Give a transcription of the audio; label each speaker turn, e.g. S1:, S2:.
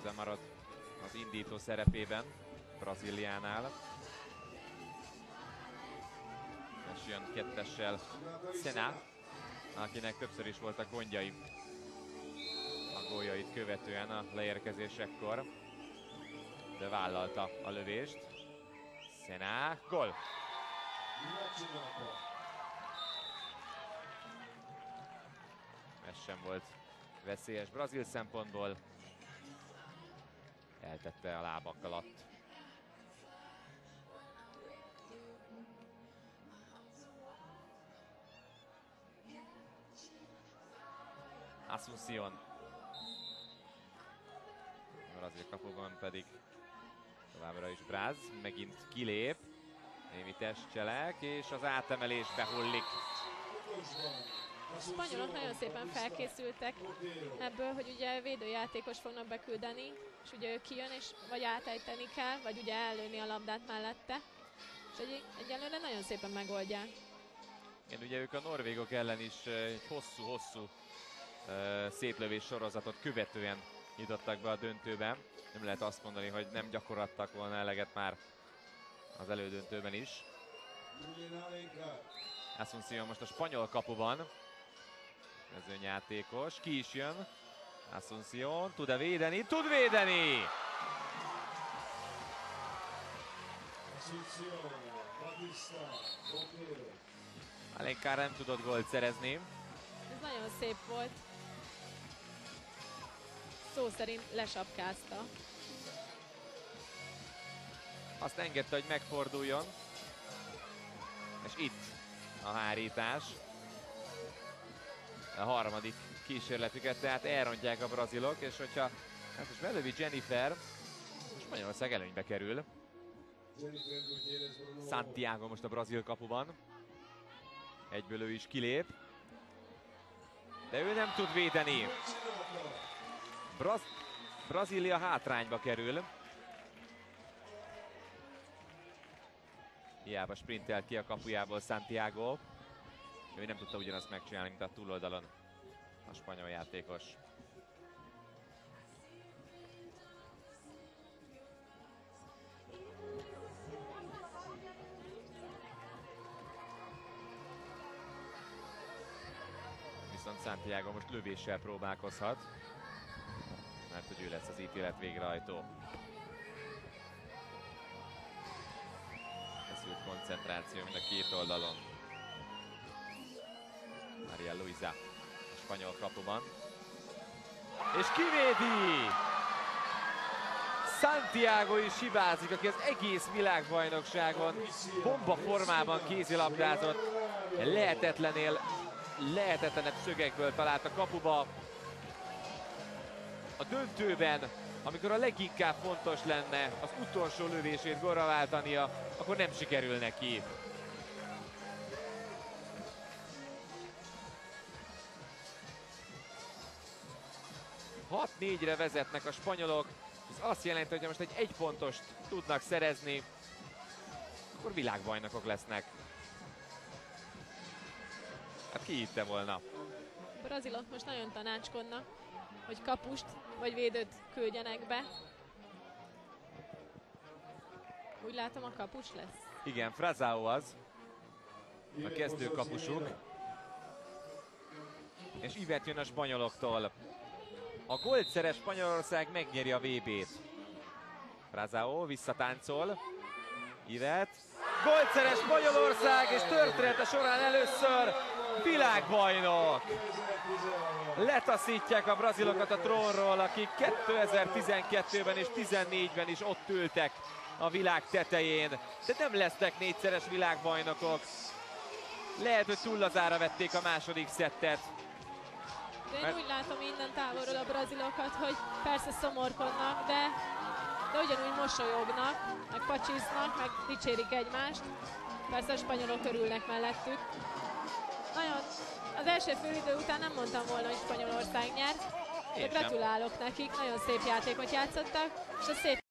S1: José marad az indító szerepében Brazíliánál. És jön kettessel Senna, akinek többször is voltak gondjai a góljait követően a leérkezésekkor, de vállalta a lövést. Senna, gól! Ez sem volt veszélyes brazil szempontból. Eltette a lábak alatt. Asunción. A brazil kapuban pedig továbbra is Braz. Megint kilép. Némi testcselek, és az átemelés behullik.
S2: A spanyolok nagyon szépen felkészültek ebből, hogy ugye védőjátékos fognak beküldeni, és ugye ő kijön, és vagy átejteni kell, vagy ugye ellőni a labdát mellette. És egyelőre nagyon szépen megoldják.
S1: Igen, ugye ők a norvégok ellen is egy hosszú széplövés sorozatot követően nyitottak be a döntőben. Nem lehet azt mondani, hogy nem gyakoroltak volna eleget már az elődöntőben is. Asunción most a spanyol kapuban. Mezőnyjátékos, ki is jön. Asunción, tud-e védeni? Tud védeni! Alencar nem tudott gólt szerezni.
S2: Ez nagyon szép volt. Szó szerint lesapkázta.
S1: Azt engedte, hogy megforduljon. És itt a hárítás. A harmadik kísérletüket, tehát elrontják a brazilok, és hogyha hát most belövi Jennifer, Spanyolország előnybe kerül. Santiago most a brazil kapuban. Egyből ő is kilép. De ő nem tud védeni. Brazília hátrányba kerül. Hiába sprintelt ki a kapujából Santiago. Ő nem tudta ugyanazt megcsinálni, mint a túloldalon a spanyol játékos. Viszont Santiago most lövéssel próbálkozhat, mert hogy ő lesz az ítélet végrehajtó. Feszült koncentráció mind a két oldalon. María Luisa a spanyol kapuban. És kivédi! Santiago is hibázik, aki az egész világbajnokságon bomba formában kézilabdázott. Lehetetlenebb szögekből talált a kapuba. A döntőben, amikor a leginkább fontos lenne az utolsó lövését gólra váltania, akkor nem sikerül neki. 6-4-re vezetnek a spanyolok, ez azt jelenti, hogy ha most egy pontost tudnak szerezni, akkor világbajnokok lesznek. Hát ki hitte volna?
S2: A brazilok most nagyon tanácskodnak, hogy kapust vagy védőt küldjenek be. Úgy látom, a kapus lesz.
S1: Igen, Frazao az, a kezdőkapusuk. És Ivet jön a spanyoloktól. A gólszeres Spanyolország megnyeri a VB-t. Frazao visszatáncol. Ivet. Gólszeres Spanyolország, és története során először világbajnok. Letaszítják a brazilokat a trónról, akik 2012-ben és 2014-ben is ott ültek a világ tetején. De nem lesznek négyszeres világbajnokok. Lehet, hogy túl lazára vették a második szettet.
S2: De én úgy látom innen távolról a brazilokat, hogy persze szomorkodnak, de ugyanúgy mosolyognak, meg pacsiznak, meg dicsérik egymást. Persze a spanyolok örülnek mellettük. Nagyon, az első félidő után nem mondtam volna, hogy Spanyolország nyert, de gratulálok nekik, nagyon szép játékot játszottak, és a szép